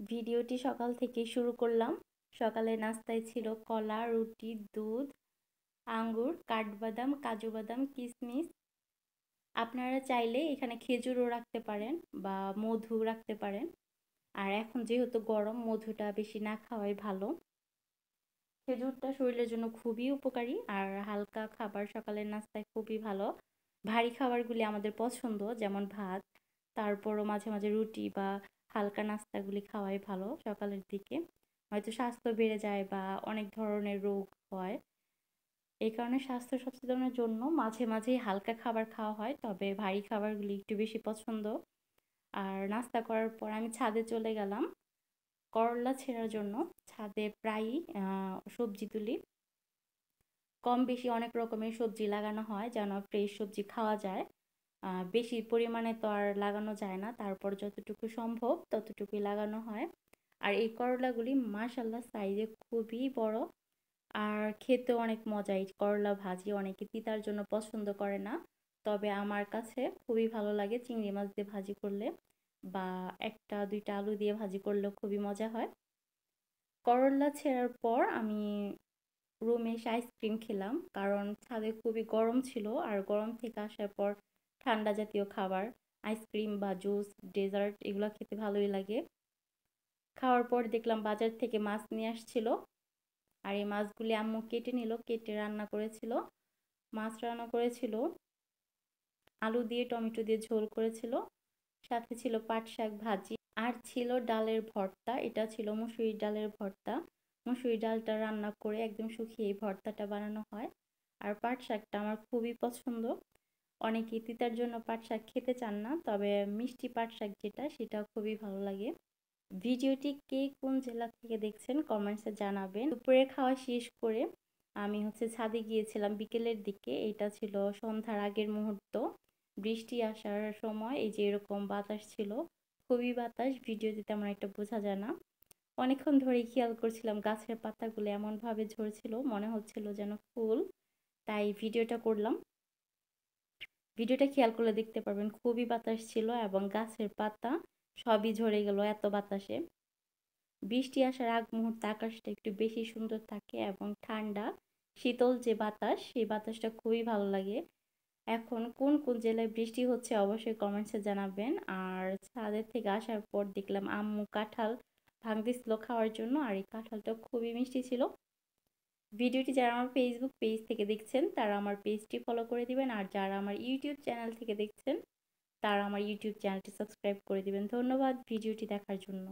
ভিডিওটি সকাল থেকে শুরু করলাম। সকালের নাস্তায় ছিল কলা, রুটি, দুধ, আঙ্গুর, কাঠবাদাম, কাজু বাদাম, কিশমিশ। আপনারা চাইলে এখানে খেজুরও রাখতে পারেন বা মধু রাখতে পারেন। আর এখন যেহেতু গরম, মধুটা বেশি না খাওয়াই ভালো। খেজুরটা শরীরের জন্য খুবই উপকারী আর হালকা খাবার সকালের নাস্তায় খুবই ভালো। ভারী খাবারগুলি আমাদের পছন্দ, যেমন ভাত, তারপরও মাঝে মাঝে রুটি বা হালকা নাস্তাগুলি খাওয়াই ভালো সকালের দিকে। হয়তো স্বাস্থ্য বেড়ে যায় বা অনেক ধরনের রোগ হয়, এই কারণে স্বাস্থ্য সচেতনের জন্য মাঝে মাঝেই হালকা খাবার খাওয়া হয়, তবে ভারী খাবারগুলি একটু বেশি পছন্দ। আর নাস্তা করার পর আমি ছাদে চলে গেলাম করলা ছেঁড়ার জন্য। ছাদে প্রায়ই সবজি তুলি। কম বেশি অনেক রকমের সবজি লাগানো হয় যেন ফ্রেশ সবজি খাওয়া যায়। বেশি পরিমাণে তো আর লাগানো যায় না, তারপর যতটুকু সম্ভব ততটুকুই লাগানো হয়। আর এই করলাগুলি মাশাল্লাহ সাইজে খুবই বড়, আর খেতেও অনেক মজা। এই করলা ভাজি অনেকে তিতার জন্য পছন্দ করে না, তবে আমার কাছে খুবই ভালো লাগে চিংড়ি মাছ দিয়ে ভাজি করলে বা একটা দুইটা আলু দিয়ে ভাজি করলেও খুবই মজা হয়। করলা ছেঁড়ার পর আমি রুমে এসে আইসক্রিম খেলাম, কারণ ছাদে খুবই গরম ছিল আর গরম থেকে আসার পর ঠান্ডা জাতীয় খাবার, আইসক্রিম বা জুস, ডেজার্ট এগুলো খেতে ভালোই লাগে। খাওয়ার পর দেখলাম বাজার থেকে মাছ নিয়ে আসছিল, আর এই মাছগুলি আম্মু কেটে নিল, কেটে রান্না করেছিল। মাছ রান্না করেছিল, আলু দিয়ে টমেটো দিয়ে ঝোল করেছিল, সাথে ছিল পাট শাক ভাজি, আর ছিল ডালের ভর্তা। এটা ছিল মুসুরির ডালের ভর্তা। মুসুরির ডালটা রান্না করে একদম শুকিয়ে এই ভর্তাটা বানানো হয়। আর পাট শাকটা আমার খুবই পছন্দ। অনেকেই তিতার জন্য পাট শাক খেতে চান না, তবে মিষ্টি পাট শাক যেটা, সেটা খুবই ভালো লাগে। ভিডিওটি কে কোন জেলা থেকে দেখছেন কমেন্টসে জানাবেন। দুপুরে খাওয়া শেষ করে আমি ছাদে গিয়েছিলাম বিকেলের দিকে। এটা ছিল সন্ধ্যার আগের মুহূর্ত, বৃষ্টি আসার সময়। এই যে এরকম বাতাস ছিল, খুবই বাতাস, ভিডিওতে তেমন একটা বোঝা যায় না। অনেকক্ষণ ধরেই খেয়াল করছিলাম গাছের পাতাগুলো এমন ভাবে ঝরছিল, মনে হচ্ছিল যেন ফুল, তাই ভিডিওটা করলাম। ভিডিওটা খেয়াল করলে দেখতে পারবেন খুবই বাতাস ছিল এবং গাছের পাতা সবই ঝরে গেল এত বাতাসে। বৃষ্টি আসার আগ মুহূর্তে আকাশটা একটু বেশি সুন্দর থাকে এবং ঠান্ডা শীতল যে বাতাস, সেই বাতাসটা খুবই ভালো লাগে। এখন কোন কোন জেলায় বৃষ্টি হচ্ছে অবশ্যই কমেন্টসে জানাবেন। আর ছাদের থেকে আসার পর দেখলাম আম্মু কাঁঠাল ভাঙতেছিল খাওয়ার জন্য, আর এই কাঁঠালটা খুবই মিষ্টি ছিল। ভিডিওটি যারা আমার ফেসবুক পেজ থেকে দেখছেন তারা আমার পেজটি ফলো করে দিবেন, আর যারা আমার ইউটিউব চ্যানেল থেকে দেখছেন তারা আমার ইউটিউব চ্যানেলটি সাবস্ক্রাইব করে দিবেন। ধন্যবাদ ভিডিওটি দেখার জন্য।